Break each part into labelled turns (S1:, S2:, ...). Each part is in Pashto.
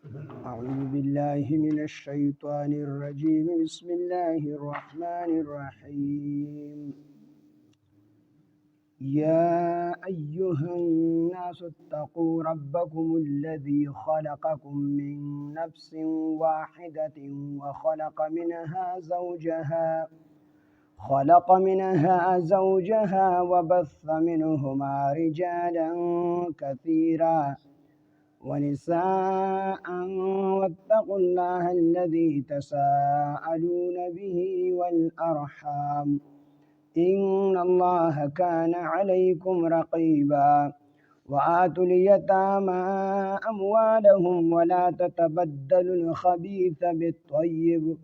S1: أعوذ بالله من الشيطان الرجيم. بسم الله الرحمن الرحيم. يا أيها الناس اتقوا ربكم الذي خلقكم من نفس واحدة خلق منها زوجها وبث منهما رجالا كثيرا ونساء واتقوا الله الذي تساءلون به والأرحام إن الله كان عليكم رقيبا. وآتوا اليتامى أموالهم ولا تتبدلوا الخبيث بالطيب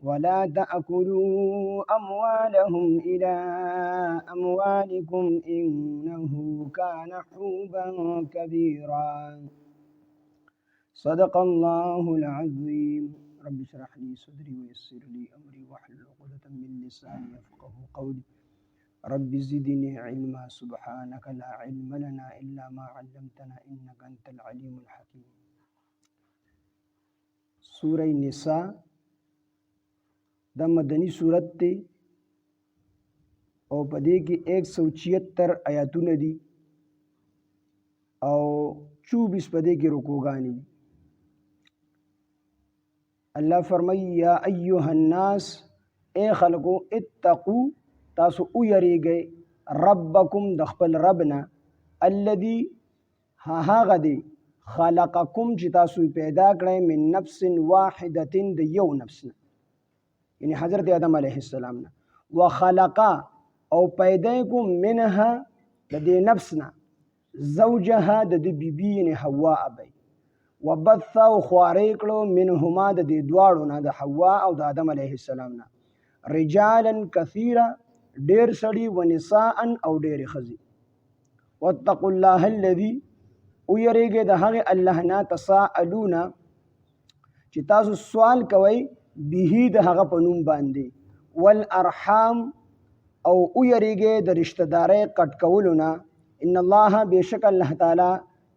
S1: ولا تأكلوا أموالهم إلى أموالكم إنه كان حوبا كبيرا. صدق الله العظيم. رب اشرح لي صدري ويسر لي أمري واحلل عقدة من لساني يفقهوا قولي. رب زدني علما. سبحانك لا علم لنا إلا ما علمتنا إنك أنت العليم الحكيم. سورة النساء دا مدنی صورت تے او پدے کی 176 آیاتونه دی او 24 پدے کی رکوگانی. اللہ فرمائی یا ایوہ الناس اے خلقو اتقو تاسو او یری گئے ربکم دخپل ربنا الذي ها غدی خلقکم چی تاسو پیدا کرے من نفس واحدت د یو نفسنا یعنی حضرت آدم علیہ السلام نا وخلقا او پیدا کو منها د دې نفسنا زوجها د دې بیبی یعنی حوا ابي وبث او خوارې کړو منهما د دې دواړو نه د حوا او د آدم علیہ السلام نه رجالا کثیرا ډیر سړي ونساء او ډیر خزي. واتقوا الله الذي او یریږي د هغه الله نه تساءلون چې تاسو سوال کوئ به د هغه په نوم باندې والارحام او یریږي د رشتہ داري کټ کولونه ان الله بیشک الله تعالی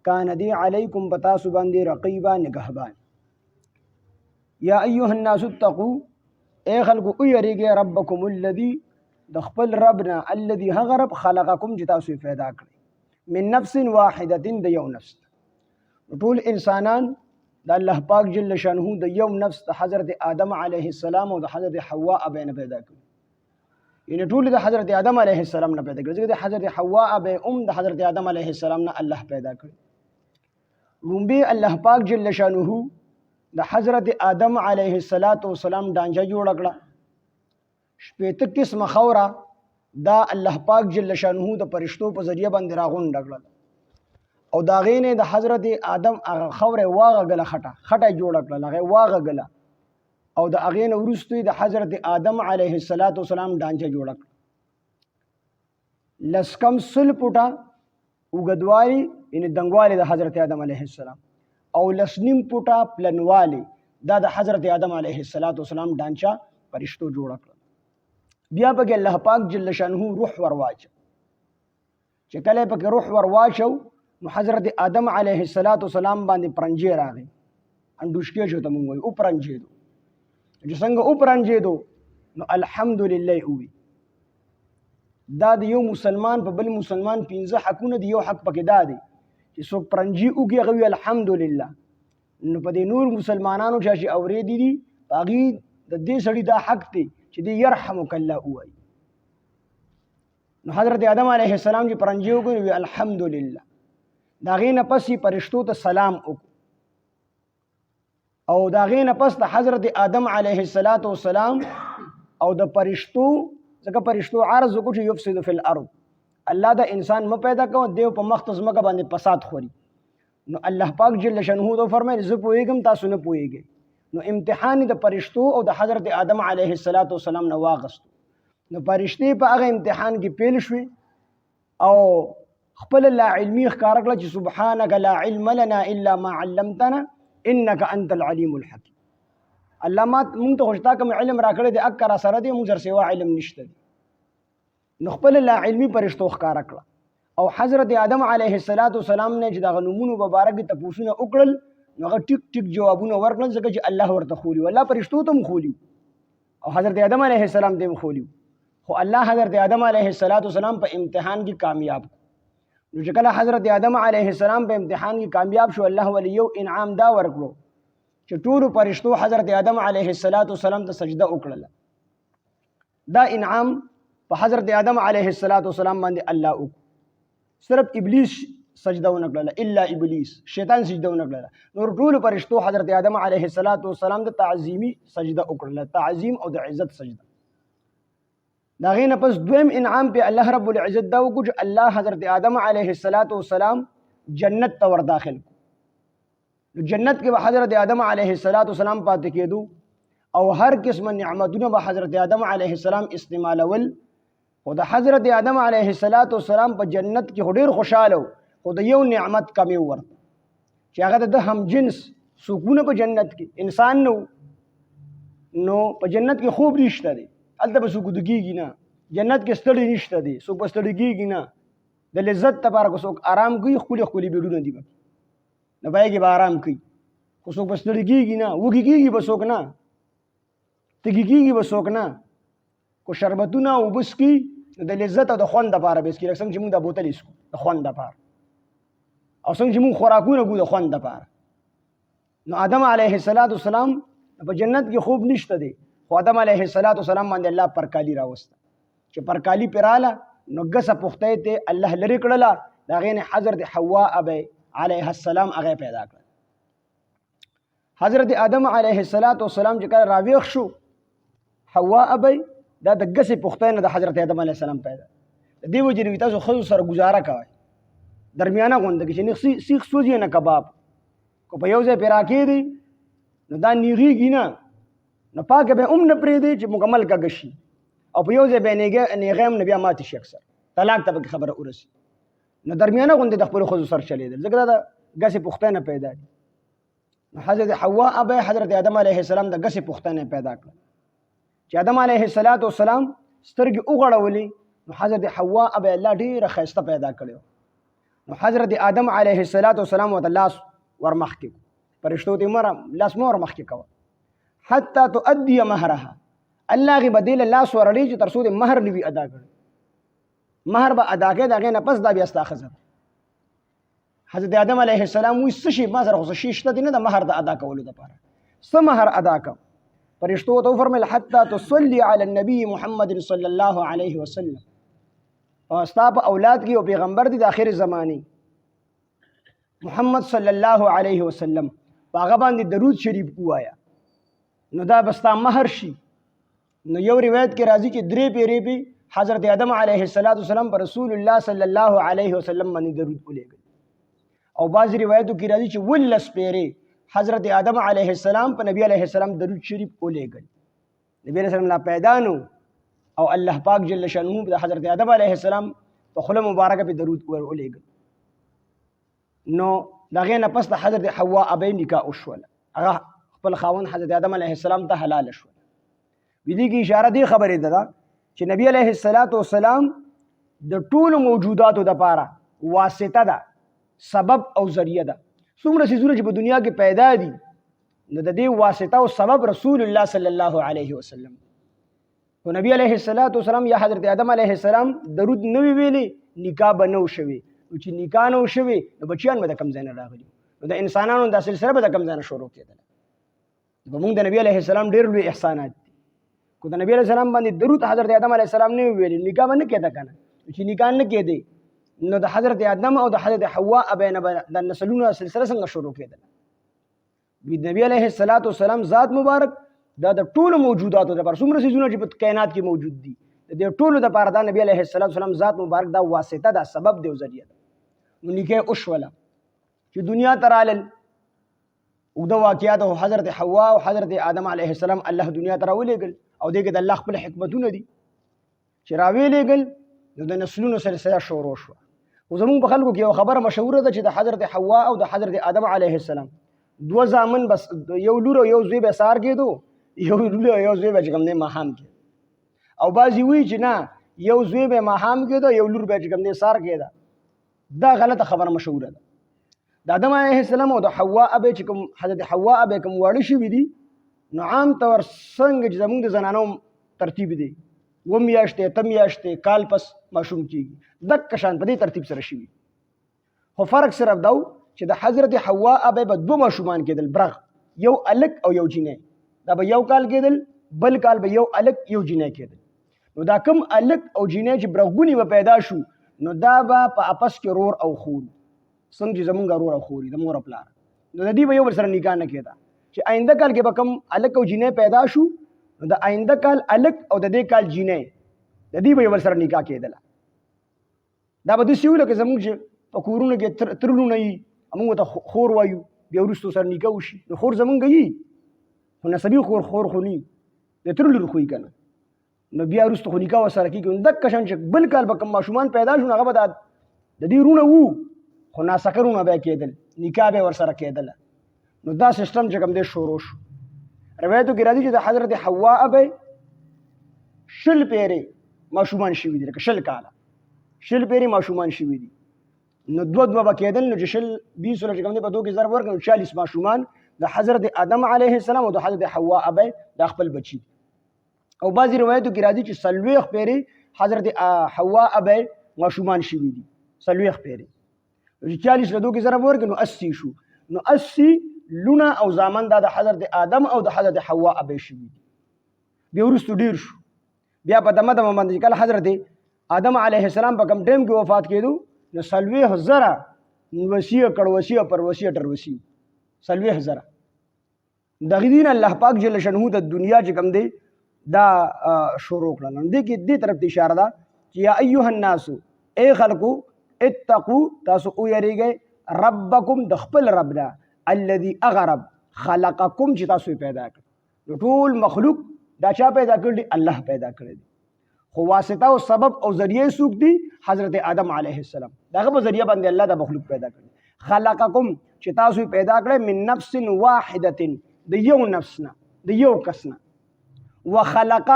S1: کان دی علیکم بتاسو باندې رقیبا نگهبان. یا ایها الناس اتقوا اے خلق یریږي ربکم الذی د خپل ربنا الذي هغه رب خلقکم چې تاسو پیدا کړی من نفس واحده د یو نفس. ټول انسانان د الله پاک جل شانه د یو نفس د حضرت آدم علیه السلام او د حضرت حوا ابي نه پیدا کړ. یعنی ټول د حضرت آدم علیه السلام نه پیدا کړ. ځکه د حضرت حوا ابي د حضرت آدم علیه السلام نه الله پیدا کړ. لومبي الله پاک جل شانه د حضرت آدم علیه السلام ډانجه جوړ کړه. شپېته قسمه خوره دا الله پاک جل شانه د فرشتو په ذریعہ باندې راغونډ کړل او دا غینه د حضرت آدم هغه خوره واغه خټه جوړ کړل هغه واغه او د اغینه ورستوی د حضرت آدم علیه السلام ډانچه جوړ کړ. لسکم سل پټه وګدوالي ان دنګوالي د حضرت آدم علیه السلام او لسنیم پټه پلنوالي دا د حضرت آدم علیه السلام ډانچه فرشتو جوړ کړ. بیا پکې الله پاک جل شانه روح ورواچ چې کله پکې روح ورواچو نو حضرت آدم علیه السلام باندې پرنجي راغی انډوشکې شو ته مونږ او پرنجي دو چې څنګه او پرنجي دو نو الحمدلله وی دا د یو مسلمان په بل مسلمان 15 حقونه دی. یو حق پکې دا دی چې څوک پرنجي وګي غوي الحمدلله نو په دې نور مسلمانانو چې اورېدي دي باغی د دې سړي دا حق دی چې دی يرحمک الله وای. نو حضرت آدم علیه السلام چې پرنجي وګي الحمدلله دا غینه پسې فرشتو ته سلام وکړو او دا غینه پس د حضرت آدم علیه السلام او د فرشتو ځکه فرشتو عرض وکړو چې یفسد فی الارض الله دا انسان م پیدا کوو دیو په مختص مګه باندې فساد خوري. نو الله پاک جل شانه دو فرمایي زه پوهیږم تاسو نه پوهیږئ. نو امتحان د فرشتو او د حضرت آدم علیه السلام نه واغستو. نو فرشتي په هغه امتحان کې پیل شوي او خپل لا علمي ښکار کړه چې سبحانك لا علم لنا الا ما علمتنا انك انت العليم الحكيم. الله ما مونږ ته خوشتا کوم علم راکړی دی اکر سره دی مونږ سره سوا علم نشته دی. نو خپل لا علمي فرشتو ښکار کړه او حضرت آدم علیه السلام نه چې د غنمونو مبارک تپوسونه وکړل نو هغه ټیک ټیک جوابونه ورکړل ځکه چې الله ورته خولی والله فرشتو ته خولی او حضرت آدم علیه السلام ته خولی خو الله حضرت آدم علیه السلام په امتحان کې کامیاب نو چې کله حضرت آدم علیه السلام په امتحان کې کامیاب شو الله ولې یو انعام دا ورکړو چې ټولو فرشتو حضرت آدم علیه السلام ته سجده وکړله دا انعام په حضرت آدم علیه السلام باندې الله وکړ صرف ابلیس سجده ونه کړله الا ابلیس شیطان سجده ونه کړله نور ټولو فرشتو حضرت آدم علیه السلام د تعظیمی سجده وکړله تعظیم او د عزت سجده دا غي نه پس دویم انعام په الله رب العزت دا وکړ چې الله حضرت آدم علیه السلام جنت ته ور داخل جنت کې به حضرت آدم علیه السلام پاتې کېدو او هر قسم نعمتونه به حضرت آدم علیه السلام استعمالول او د حضرت آدم علیه السلام په جنت کې ډېر خوشاله او د یو نعمت کمی ورته چې هغه د هم جنس سکون په جنت کې انسان نو په جنت کې خوب نشته دی الته به څوک دګیږي نه جنت کې ستړي نشته دی څوک به ستړي کېږي نه د لذت لپاره که څوک آرام کوي ښکلي بیډونه دي نه پای کې به آرام کوي خو څوک به ستړي کېږي نه وږي کېږي به څوک نه تږي کېږي به څوک نه کو شربتونه اوبه څښي نو د لذت او د خوند لپاره به څښي لکه څنګه چې موږ دا بوتل څښو د خوند لپاره او څنګه چې موږ خوراکونه کوو د خوند لپاره نو آدم علیه السلام په جنت کې خوب نشته دی خو آدم علیه السلام باندې الله پرکالی راوسته چې پرکالی پراله نو ګسه پخته ته الله لري کړله د هغې نه حضرت حوا علیه السلام هغه پیدا کړ حضرت آدم علیه السلام چې کله راویښ شو حوا دا د ګسې پخته نه د حضرت آدم علیه السلام پیدا د دې وجې نه تاسو ښځو سره ګزاره کوئ درمیانه غونډه کې چې سیخ سوځي نه کباب کو په یو ځای پې راکېږدي نو دا نیغېږي نه نو پاکه به نه پرېږدي چې مکمل کږه شي او په یو ځای به نیغه هم نه بیا ماتې شي اکثر طلاق ته پکې خبره ورسي نو درمیانه غونډې د خپلو ښځو سره چلېدل ځکه دا د ګسې پخته نه پیدا دي نو حضرت حوا حضرت آدم علیه السلام د ګسې پخته نه پیدا کړه چې آدم علیه السلام سترګې وغړولې نو حضرت حوا الله ډېره ښایسته پیدا کړې نو حضرت آدم علیه السلام ورته لاس ورمخکې فرشتو ته لاس مه ورمخکې کوه حتی تؤدي مهرها الله هغې به دې له لاس ورړي چې تر څو د مهر نه وي ادا کړی مهر به ادا کړې د هغې نه پس دا بیا ستا ښځه ده حضرت آدم علیه السلام وایي څه شي ما سره خو څه شي شته دی نه د مهر د ادا کولو دپاره څه مهر ادا کړم فرشتو ته وفرمیل حتی تصلي علی النبي محمد صلی الله علیه وسلم او ستا په اولاد کې یو پیغمبر دی د آخر زمانې محمد صلی الله علیه وسلم په هغه باندې درود شریف ووایه نو دا به ستا مهر شي نو یو روایت کې راځي چې 3 پیرې په حضرت آدم علیه السلام پر رسول الله صلی الله علیه وسلم باندې درود ولېږل او بعض روایتو کې راځي چې 12 پیرې حضرت آدم علیه السلام په نبی علیه السلام درود شریف ولېږل نبی علیه السلام لا پیدا نو او الله پاک جل شانه د حضرت آدم علیه السلام په خله مبارکه په درود ولېږل نو دا غې نه پس د حضرت حوا نکاح وشوله هغه خپل خاوند حضرت آدم علیه السلام ته حلال شو دې کې اشاره دی خبرې ده چې نبی علیه السلام د ټولو موجوداتو دپاره واسطه ده سبب او ذریعه ده څومره څیزونه چې په دنیا کې پیدا دي نو د دې واسطه او سبب رسول الله صلی الله علیه وسلم او نبی علیه السلام یا حضرت آدم علیه السلام درود نه وی ویلي نکاح به نه وشوي نو چې نکاح نه وشوي نو بچیان به د کوم ځای نه راغلي نو د انسانانو دا سلسله به د کوم ځای نه شروع کېدله په موږ د نبی علیه السلام ډېر لوی احسانات دي کو د نبی علیه السلام باندې درود حضرت آدم علیه السلام نه ویلي نکاح به نه کېده که نه چې نکاح نه کېدی نو د حضرت آدم او د حضرت حوا بینه د نسلونو سلسله څنګه شروع کېدله نبی علیه السلام ذات مبارک دا د ټولو موجوداتو دپاره څومره څیزونه چې په کائنات کې موجود دي د دې ټولو دپاره دا نبی علیه السلام ذات مبارک دا واسطه دا سبب دی او ذریعه ده نو نکاح وشوله چې دنیا ته رالل اوږده واقعات او حضرت حوا او حضرت آدم علیه السلام الله دنیا ته راولېږل او دې کې د الله خپل حکمتونه دي چې راویلېږل نو د نسلونو سلسله شروع شوه خو زمونږ په خلکو کې یو خبره مشهوره ده چې د حضرت حوا او د حضرت آدم علیه السلام 2 زامن بس یو لور او یو زوی به سار کېدو یو لور او یو زوی به چې کوم دی ماښام کېد او بعضې وایي چې نه یو زوی به ماښام کېدو یو لور به چې کوم دی سار کېده دا غلطه خبره مشهوره ده د آدم علیه السلام او د حوا ابي چې کوم حضرت حوا ابي کوم واړه شوي دي نو عام طور څنګه چې زمونږ د زنانو ترتیب دی 2 میاشتې 3 میاشتې کال پس ماشوم کېږي دک شان په دې ترتیب سره شوي خو فرق صرف دا چې د حضرت حوا ابي به 2 ماشومان کېدل برغ یو الک او یو جینۍ دا به یو کال کېدل بل کال به یو الک یو جینۍ کېدل نو دا کم الک او جینۍ چې برغونی به پیدا شو نو دا به په اپس کې رور او خور څنګه چې زمونږ رور او خوري د مور او پلار نو د دې به یو بل سره نکاح نه کېده چې آینده کال کې به کم الک او جینۍ پیدا شو نو د آینده کال الک او د دې کال جینۍ د دې به یو بل سره نکاح کېدله دا به داسې وي لکه زمونږ چې په کورونو کې ترلونه وي موږ ته خور وایو بیا وروسته سره نکاح وشي نو خور زمونږ وي خو نسبي خور خو نه د تر لور خو یې کنه نو بیا وروسته خو نکاح ورسره کېږي دک شان چې بل کال به کوم ماشومان پیدا شو هغه به د دې رونه وو خو ناسکه رونه به کېدل نکاح به ورسره کېدله نو دا سیستم چې کوم دی شروع شو روایتو کې راځي چې د حضرت حوا ابي 100 پیرې ماشومان شوي دي لکه 100 کاله 100 پیرې ماشومان شوي دي نو دوه به کېدل نو چې 20 چې کوم دی په 2 کې ضرب ورکړو 40 ماشومان د حضرت آدم علیه السلام او د حضرت حوا ابي د خپل بچي او بعضی روایتو کې راځي چې 40 پیرې حضرت حوا ابي ماشومان شوي دي 40 پیرې 40 له 2 کې ضرب ورکړو نو 80 شو نو 80 لونه او زامن د حضرت آدم او د حضرت حوا ابي شوي دي بیا وروسته ډیر شو بیا په دمه باندې کله حضرت آدم علیه السلام په کم ټیم کې وفات کېدو نو 40,000 وصیه کړ وصیه پر وصیه تر وصیه 40,000 دغه دین الله پاک جل شانه د دنیا چې کم دی دا شروع کړل نو دې طرف ته اشاره ده چې یا ایها الناس اے خلقو اتقوا تاسو او یریږئ ربکم د خپل رب نه الذي اغرب خلقکم چې تاسو پیدا کړ ټول مخلوق دا چا پیدا کړی الله پیدا کړی خو واسطه او سبب او ذریعہ سوق دی حضرت آدم علیه السلام داغه په ذریعہ باندې الله دا مخلوق پیدا کړی خلقکم چې تاسو پیدا کړی من نفس واحده د یو نفس نه د یو کس نه وخلق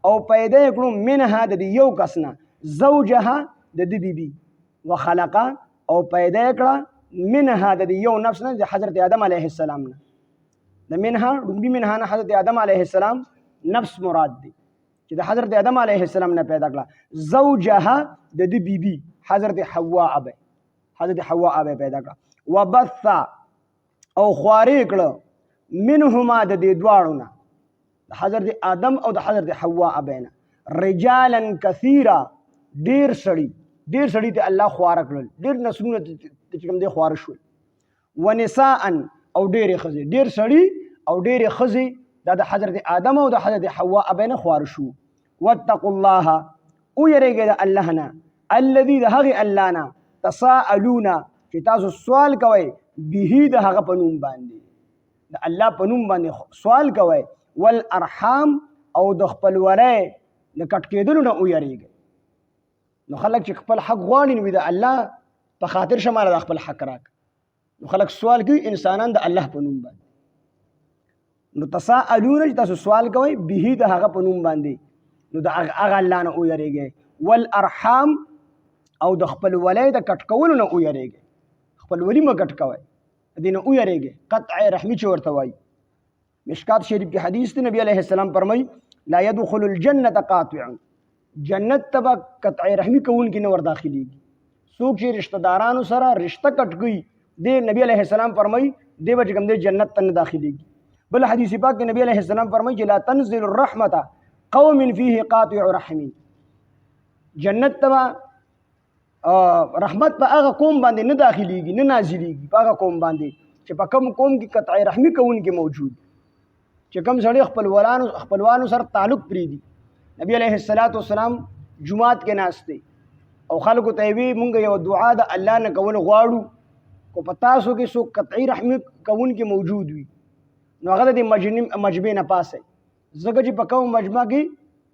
S1: او پیدا کړو منها د یو کس نه زوجها د دې بیبي وخلق او پیدا کړه منها د یو نفس نه د حضرت آدم علیه السلام نه د منها لومبي منها نه حضرت آدم علیه السلام نفس مراد دی چې د حضرت آدم علیه السلام نه پیدا کړه زوجها د دې بیبي حضرت حوا ابي پیدا کړه وبث او خوارې کړه منهما د دې دواړو نه د حضرت آدم او د حضرت حوا ابي نه رجالا كثيرا ډیر سړي ته الله خوار کړل ډیر نسلونه چې کوم دی خوار شول ونساء او ډیر خزي ډیر سړي او ډیر خزي دا د حضرت آدم او د حضرت حوا ابي نه خوار شو واتقوا الله او یریږي د الله نه الذي د هغه الله نه تساءلون چې تاسو سوال کوئ به د هغه پنوم باندې د الله پنوم باندې سوال کوئ والارحام او د خپل وره د کټ کېدلو نه او یریږي نو خلک چې خپل حق غواړي نو د الله په خاطر شماره د خپل حق راک نو خلک سوال کوي انسانان د الله په نوم باندې نو تساءلون چې تاسو سوال کوئ به د هغه په نوم باندې نو د هغه الله نه او یریږي والارحام او د خپل ولای د کټ کولو نه او یریږي خپل ولی ما کټ کوي دینه او یریږي قطع رحمی چې ورته وایي مشکات شریف کې حدیث دی نبی علیه السلام فرمای لا يدخل الجنه قاطع جنت تبا قطع رحمی کون کې نه ور داخليږي څوک چې رشتہ دارانو سره رشتہ کټ گئی دی نبی علیہ السلام فرمای دی به کوم دی جنت ته نه داخليږي بل حدیث پاک کې نبی علیہ السلام فرمای چې لا تنزل الرحمه قوم فيه قاطع رحم جنت تبا رحمت په هغه قوم باندې نه داخليږي نه نازليږي په هغه قوم باندې چې په کوم قوم کې قطع رحمی کون کې موجود چې کوم سړی خپلوانو سره تعلق پری دي نبی علیہ السلام جمعات کې ناشته او خلکو ته وی مونږ یو دعا د الله نه کول غواړو کو پتاسو کې سو قطعی رحم کون کې موجود وي نو هغه د مجمع نه پاسه زګه چې په کوم مجمع کې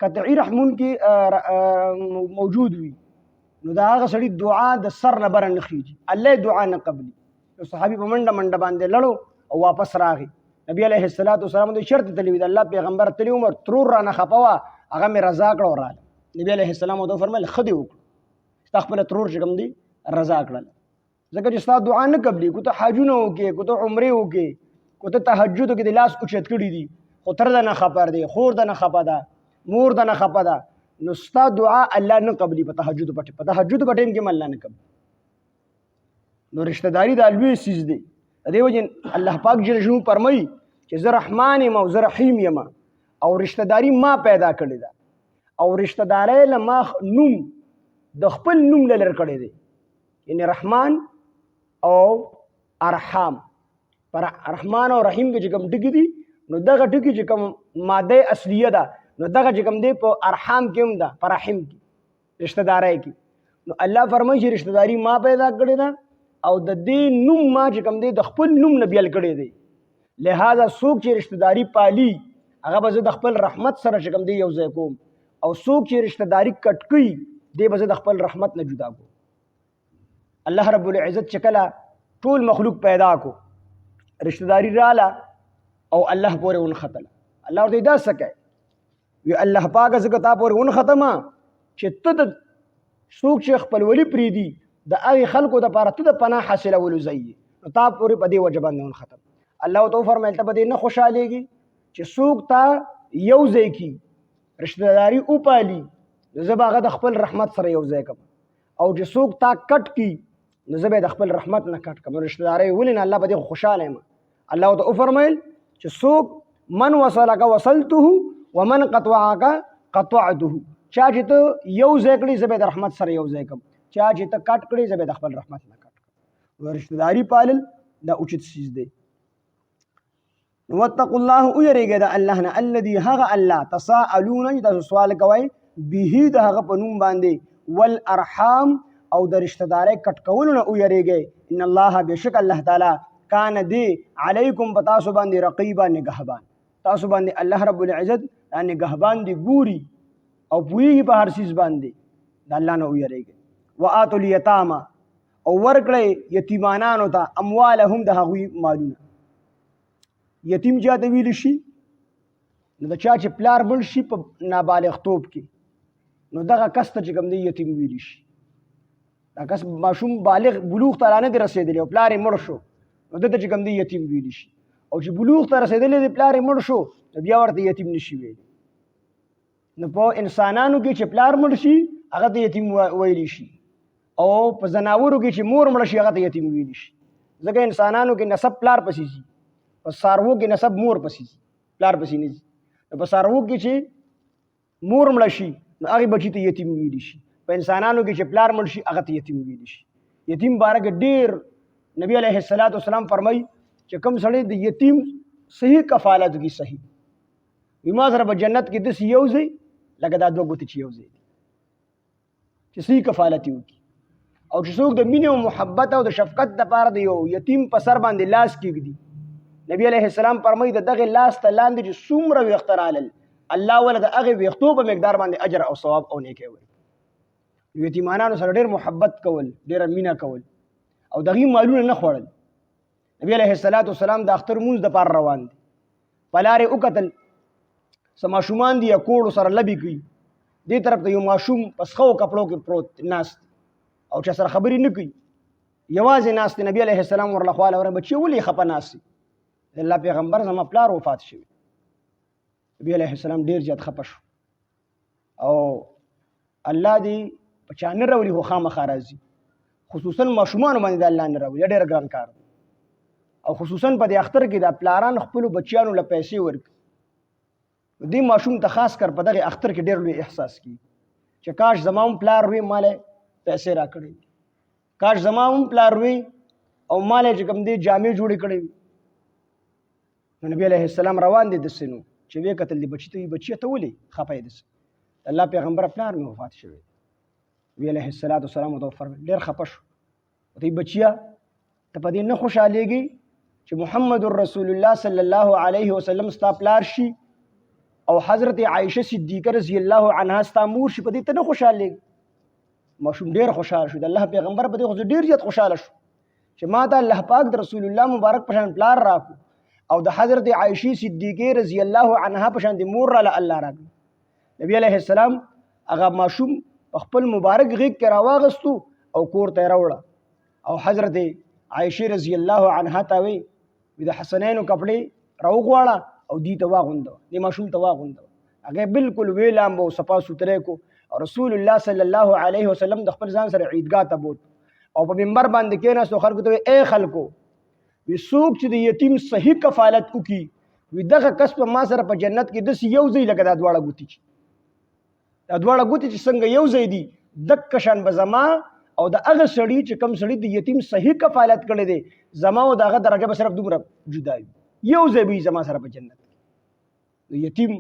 S1: قطعی رحمون کې موجود وي نو دا هغه سړي دعا د سر نه بر نه خيږي الله دعا نه قبلي نو صحابي په منډه باندې لړو او واپس راغی نبی علیہ السلام د شرط تلوي د الله پیغمبر تلی عمر ترور را نه خپوا هغه مې رضا کړو رااله نبی علیہ السلام او فرمایل خدي وکړه تخپل ترور چې کوم دی رضا کړل ځکه چې ستا دعا نه قبلي کو ته حجونه وکې کو ته عمرې وکې کو ته تهجد وکې د لاس اوچت کړي دي خو تر د نه خبر دی خور د نه خفه ده مور د نه خفه ده نو ستا دعا الله نه قبلي په تهجد په تهجد په ټیم کې الله نه قبلي نو رشتہ داری دا لوی سیز دی د دې وجه الله پاک جل جلاله فرمایي چې زه رحمان یم او زه رحیم یم او رشتہ داری ما پیدا کړې ده او رشتہ دارۍ له ما نوم د خپل نوم له لر کړی دی یعنی رحمان او ارحام پر رحمان او رحیم کې چې کوم ټکي دي نو دغه ټکي چې کوم ماده اصلیه ده نو دغه چې کوم دی په ارحام کې هم ده پر رحم کې رشتہ دارۍ کې نو الله فرمایي چې رشتہ داری ما پیدا کړې ده او د دې نوم ما چې کوم دی د خپل نوم نه بیل کړی دی لہذا څوک چې رشتہ داری پالي هغه به زه د خپل رحمت سره چې کوم دی یو ځای کوم او څوک چې رشتہ داری کټ کوي دی به زه د خپل رحمت نه جدا کوم الله رب العزت چې کله ټول مخلوق پیدا کو رشتہ داری رااله او الله پورې ونختله الله ورته دا څه کوي وی الله پاک زه تا پورې ونختمه چې ته د څوک چې خپل ولی پریدي د هغه خلکو د پاره ته د پناه حاصله ولوزي تا پورې په دې وجه باندې ونختم الله تو فرمایل ته به دې نه خوشاليږي چې څوک تا یو ځای کی رشتہ داری او پالي زه به هغه د خپل رحمت سره یو ځای کوم او چې څوک تا کټ کی نو زه به د خپل رحمت نه کټ کوم رشتہ داری ولین الله به دې خوشاله یم الله تو فرمایل چې څوک من وصلک وصلته ومن قطعک قطعته چا چې ته یو ځای کړي زه به د رحمت سره یو ځای کوم چا چې ته کټ کړي زه به د خپل رحمت نه کټ کوم رشتہ داری پالل دا اوچت چیز دی واتقوا الله ويرګه د الله نه الذي هغه الله تساءلون تاسو سوال کوي به د هغه په نوم باندې والارحام او د رشتہ داري کټ کول نه ويرګه ان الله بشک الله تعالی کان دی علیکم بتاسو باندې رقیبا نگهبان تاسو باندې الله رب العزت نگهبان دی ګوري او پویږي په هر چیز باندې د الله نه ويرګه واتوا اليتامى او ورکړي یتیمانانو ته اموالهم د هغوی مالونه یتیم چاته ویل شي نو د چا چې پلار مړ شي په نابالغ توب کې نو دغه کس ته چې کوم دی یتیم ویل شي دا کس ماشوم بالغ بلوغ ته نه دی رسېدلی او پلار یې مړ شو نو دته چې کوم دی یتیم ویل شي او چې بلوغ ته رسېدلی دی پلار یې مړ شو نو بیا ورته یتیم نشي ویلی نو په انسانانو کې چې پلار مړ شي هغه ته یتیم ویلی شي او په ځناورو کې چې مور مړ شي هغه ته یتیم ویلی شي ځکه انسانانو کې نسب پلار پسې ځي په سارو کې نسب مور پسې پلار پسې نه ځي په سارو کې چې مور مړ شي نو هغه بچی ته یتیم ویل شي په انسانانو کې چې پلار مړ شي هغه ته یتیم ویل شي یتیم بارک ډیر نبی علیه الصلاۃ والسلام فرمای چې کوم سړی د یتیم صحیح کفالت کی صحیح بما سره په جنت کې د یو ځای لکه دا دوه ګوتې چې یو ځای چې صحیح کفالت وکړي او چې څوک د مینې او محبت او د شفقت لپاره د یو یتیم په سر باندې لاس کېږدي نبی علیہ السلام فرمایي د دغه لاس ته لاندې چې څومره ویښته رالل الله ول د هغې ویښتو په مقدار باندې اجر او ثواب او نیکۍ ورکړي یتیمانانو سره ډېر محبت کول ډېره مینه کول او د هغې مالونه نه خوړل نبی علیہ الصلاۃ والسلام د اختر مونځ دپاره روان دي په لارې وکتل څه ماشومان دي یا کوړو سره لبې کوي دې طرف ته یو ماشوم په سخو کپړو کې پروت ناست او چا سره خبرې نه کوي یوازې ناست نبی علیہ السلام ورله خواله ور بچي ولې خفه ناست الله پیغمبر زما پلار وفات شوی نبی علیہ السلام ډیر زیات خپه شو او الله دې په چا نه راولي خو خامخا راځي خصوصا ماشومان باندې د الله نه راولي ډیر ګران کار او خصوصا په دې اختر کې د پلاران خپل بچیانو له پیسې ورکړي دې ماشوم ته خاص کر په دغه اختر کې ډیر لوی احساس کی چې کاش زمام پلار وی مال پیسې راکړي کاش زمام پلار وی او مال چې کوم دې جامې جوړې کړې نبی علیہ السلام روان دي د سينو چې وې قتل دي بچی ته ولي خپای دي الله پیغمبر پلار مې وفات شوی وی علیہ الصلوۃ والسلام تو فرمایي ډېر خپه شو دې بچیا ته په دې نه خوشاليږي چې محمد رسول الله صلی الله علیه وسلم ستا پلار شي او حضرت عائشه صدیقه رضی الله عنها ستا مور شي په دې ته نه خوشاليږي ماشوم ډېر خوشاله شو د الله پیغمبر په دې خو ډېر زیات خوشاله شو چې ما ته الله پاک د رسول الله مبارک په شان پلار راکو او د حضرت عائشہ صدیقه رضی الله عنها په شان د مور را الله راکړ نبی علیہ السلام هغه ماشوم خپل مبارک غیږ کې راواغستو او کور ته راوړه او حضرت عائشه رضی الله عنها ته وی د حسنینو کپڑے راوغواړه او دی ته واغوندو د ماشوم ته واغوندو هغه بالکل ویلام او صفا سوتره کو او رسول الله صلی الله علیه وسلم د خپل ځان سره عیدګاه ته بوت او په منبر باندې کېناستو خلکو ته اے خلکو وی څوک چې د یتیم صحیح کفالت وکي وی دغه کس په ما سره په جنت کې داسې یو ځای لکه دا دواړه ګوتې چې دا دواړه ګوتې چې څنګه یو ځای دي دک شان به زما او د هغه سړي چې کم سړي د یتیم صحیح کفالت کړی دی زما او د هغه درجه به صرف دومره جدا وي یو ځای به زما سره په جنت کې یتیم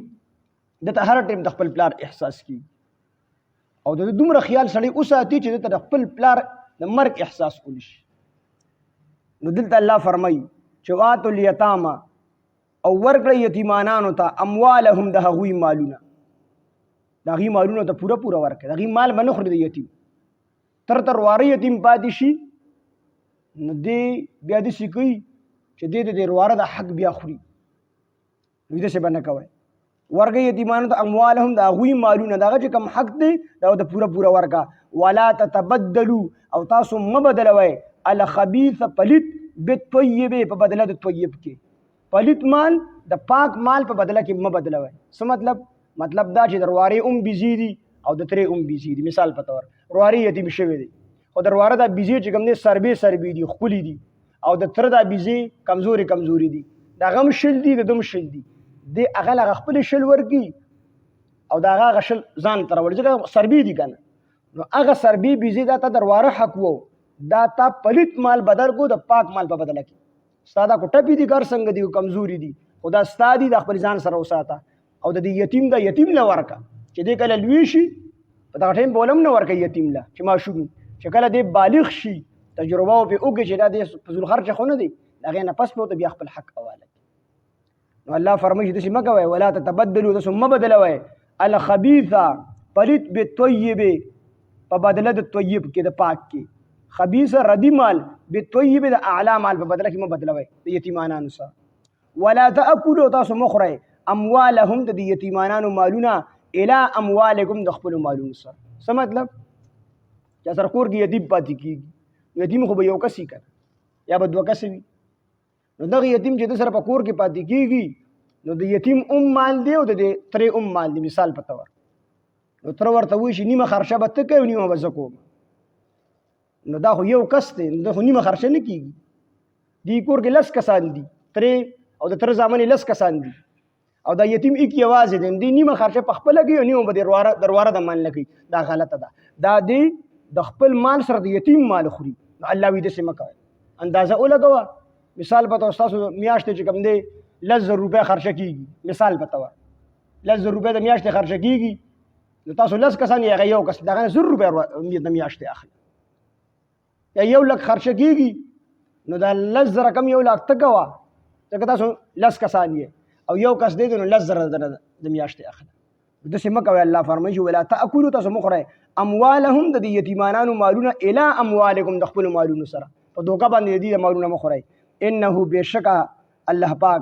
S1: دته هر ټیم د خپل پلار احساس کیږي او د دومره خیال سړی وساتي چې د خپل پلار د مرګ احساس کولی شي نو دلته الله فرمایي چې واتو الیتاما او ورکړه یتیمانانو ته اموالهم د هغوی مالونه د هغوی مالونو ته پوره پوره ورکړه د هغوی مال به نه خوري د یتیم تر واره یتیم پاتې شي نو دی بیا داسې کوي چې دی د واره د حق بیا خوري نو داسې به نه کوئ ورکړه یتیمانو ته اموالهم د هغوی مالونه د هغه چې کوم حق دی دا د پوره پوره ورکړه ولا تتبدلوا او تاسو مه بدلوئ الخبیث پلیت بالطیب په بدله د طیب کې پلیت مال د پاک مال په بدله کې مه بدلوئ څه مطلب دا چې د وارې بیزي دي او د ترې بیزي دي مثال په طور وارې یتیم شوی دی خو د واره دا بیزي چې کوم دی سربې دي ښکلي دي او د تره دا بیزي کمزوري دي د هغه هم شل دي د ده هم شل دي دی هغه له هغه خپلې شل ورکړي او د هغه شل ځان ته راوړي ځکه سربې دي که نه نو هغه سربې بیزي دا ته د واره حق وو دا تا پلیت مال بدل کو د پاک مال په بدله کې ستا دا کو ټپي دي کار څنګه دي کمزوري دي خو دا ستا دي د خپل ځان سره وساته او د یتیم له ورکه چې دی کله لوی شي په دغه ټایم به ولم نه ورکوي یتیم له چې ماشوم چې کله دی بالغ شي تجربه پرې وکړي چې دا دی فضول خرچه خو نه دی د هغې نه پس به ورته بیا خپل حق حواله نو الله فرمایي چې داسې مه کوئ ولا تتبدلوا تاسو مه بدلوئ الخبیثه پلیت بالطیب په بدله د طیب کې د پاک کې خبیث ردی مال بالطیب د اعلی مال په بدله کې مه بدلوئ د یتیمانانو سره ولا تاکلوا تاسو مه خورئ اموالهم د یتیمانانو مالونه الی اموالکم د خپلو مالونو سره څه مطلب چې سره کور کې یتیم پاتې کېږي یتیم خو به یو کس وي که یا به دوه کسه وي نو دغه یتیم چې د سره په کور کې پاتې کېږي نو د یتیم مال دی او د ترې مال دی مثال په طور نو تره ورته وایي چې نیمه خرچه به ته کوې او نیمه به زه کوم نو دا خو یو کس دی نو دا خو نیمه خرچه نه کېږي دې کور کې 10 کسان دي ترې او د تره زامن 10 کسان دي او دا یتیم ایک یوازې دی دې نیمه خرچه په خپله کوي او نیمه به درواره د مال نه کوي دا غلطه ده دا دی د خپل مال سره د یتیم مال خوري نو الله وایي داسې مه کوئ اندازه ولګوه مثال په طور ستاسو میاشتې چې کوم دی 10,000 روپۍ خرچه کېږي مثال په طور 10,000 روپۍ د میاشتې خرچه کېږي نو تاسو 10 کسان یې هغه یو کس د هغه نه 100 روپۍ د میاشتې اخلي یا 1 لک خرچه کېږي نو دا 10,000 رقم 1 لک ته کوه ځکه تاسو 10 کسان یې او یو کس دی نو 10,000 د میاشتې اخلي داسې مه کوئ الله فرمایي چې ولا تاکلوا تاسو مه خورئ اموالهم د یتیمانانو مالونه الی اموالکم د خپلو مالونو سره په دوکه باندې د مالونه مه خورئ انه بېشکه الله پاک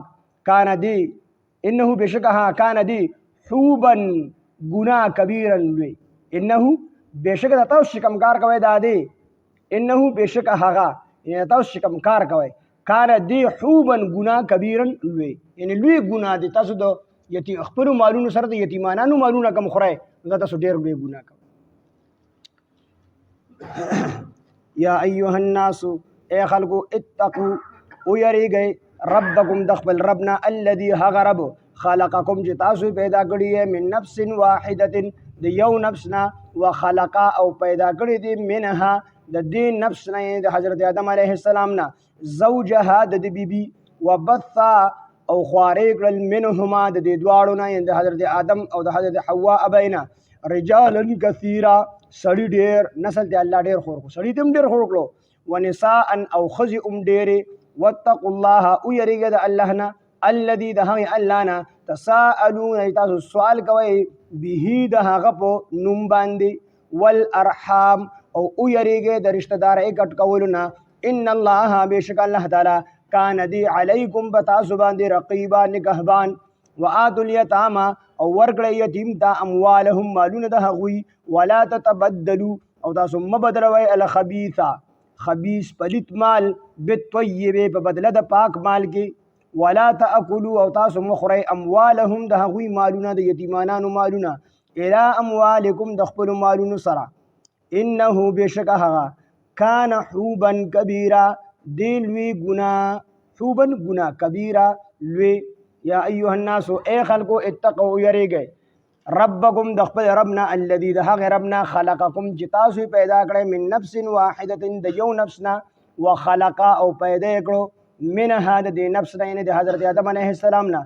S1: انه بېشکه دی حوبا ګناه کبیرا لوی انه بېشکه د تاسو چې کوم کار کوئ دا دی انه بېشکه هغه یعنې تاسو چې کوم کار کوئ کار دی حوبا ګناه کبیرا لوی یعنې لوی ګناه دی تاسو د خپلو مالونو سره د یتیمانانو مالونه کم خورئ دا تاسو ډېر لوی ګناه کوئ یا ایها الناس اے خلقو اتقو ویریږئ ربکم د خپل ربنا الذي هغه رب خلقکم چې تاسو پیدا کړي من نفس واحدة د یو نفس نه وخلقا او پیدا کړي دي منها د دې نفس نه د حضرت آدم علیه السلام نه زوجها د دې بیبي وبث او خوارې کړل منهما د دې دواړو نه د حضرت آدم او د حضرت حوا ابینا رجالا کثیرا سړي ډېر نسل دی الله ډېر خور کړو سړي ته هم ډېر خور کړو ونساء او ښځې هم ډېرې واتقوا الله ویریږئ د الله نه الذي د هغې الله نه تساءلون تاسو سوال کوئ به د هغه په نوم باندې والارحام او ویریږئ د رشته دارۍ کټ کولو نه ان الله بېشک الله تعالی کان دی علیکم په تاسو باندې رقیبا نگهبان وآتوا الیتاما او ورکړئ یتیم ته اموالهم مالونه د هغوی ولا تتبدلوا او تاسو مه بدلوئ الخبیثه خبیث پلیت مال بالطیب په بدله د پاک مال کې ولا تاکلوا او تاسو مخری اموالهم د هغوی مالونه د یتیمانانو مالونه الى اموالکم د خپل مالونو سره انه بشک هغه کان حوبا کبیرا دی لوی گنا حوبا گنا کبیرا لوی یا ایها الناس اے خلقو اتقوا یریږئ ربکم د خپل ربنا الذي د هغه ربنا خلقکم چې تاسو پیدا کړی من نفس واحده د یو نفسنا وخلق او پیدا کړو منها د دې نفس نه یعنی د حضرت آدم علیه السلام نه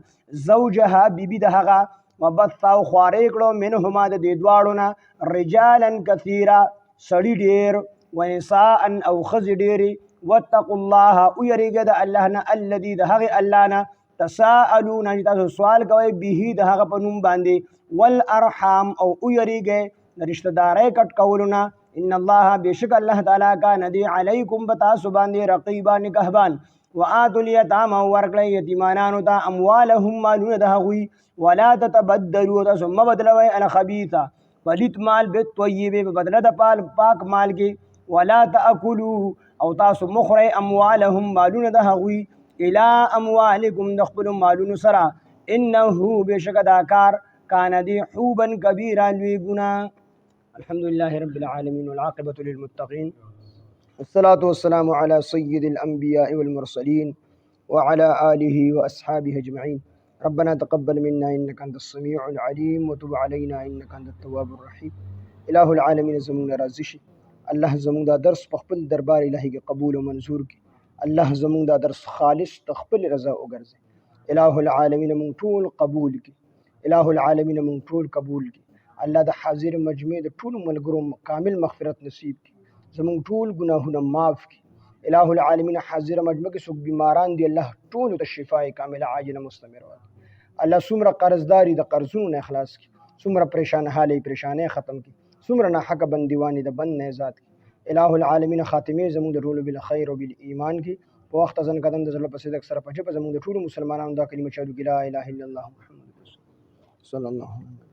S1: زوجها بیبي د هغه وبث او خوارې کړو منهما د دې دواړو نه رجالا کثیرا سړي ډېر ونساء او ښځې ډېرې واتقوا الله او یریږئ د الله نه الذي د هغې الله نه تساءلون چې تاسو سوال کوئ به د هغه په نوم باندې والارحام او یریږئ د رشته دارۍ کټ کولو نه ان الله بشک الله تعالی کان دی علیکم بتاسو باندې رقیبا نگهبان وآتوا الیتامى ورکړئ یتیمانانو ته اموالهم مالونه د هغوی ولا تتبدلوا تاسو مه بدلوئ الخبیثه پلیت مال بالطیب په بدله د پاک مال کې ولا تاکلوا او تاسو مخورئ اموالهم مالونه د هغوی الى اموالکم د خپلو مالونو سره انه بشک دا کار کان دی حوبا کبیرا لوی ګناه الحمد لله رب العالمین والعاقبة للمتقین والصلاة والسلام على سيد الأنبياء والمرسلين وعلى آله وأصحابه أجمعين ربنا تقبل منا إنك أنت السميع العليم وتب علينا إنك أنت التواب الرحيم إله العالمين زمون رازشي الله زمون دا درس بخبل دربار إلهي قبول ومنظور کی الله زمون دا درس خالص تخبل رضا وګرځي إله العالمين من طول قبول کی إله العالمين من طول قبول کی الله دا حاضر مجمع دا طول ملګرو کامل مغفرت نصیب کی زمون ټول ګناهونه معاف کړي الہ العالمین حاضر مجمع کې څوک بیماران دي الله ټول ته شفای کامله عاجله مستمر ورکړي الله څومره قرضداري د قرضونو نه اخلاص کړي څومره پریشان حالي پریشانه ختم کړي څومره نه حق بندیوانی د بند نه آزاد کړي الہ العالمین خاتمه زمون د ټول بالخير او بالایمان کې په وخت ځن قدم د زړه په صدق سره پچې په زمون د ټول مسلمانانو دا کلمه چالو لا اله الا الله محمد رسول صلی الله علیه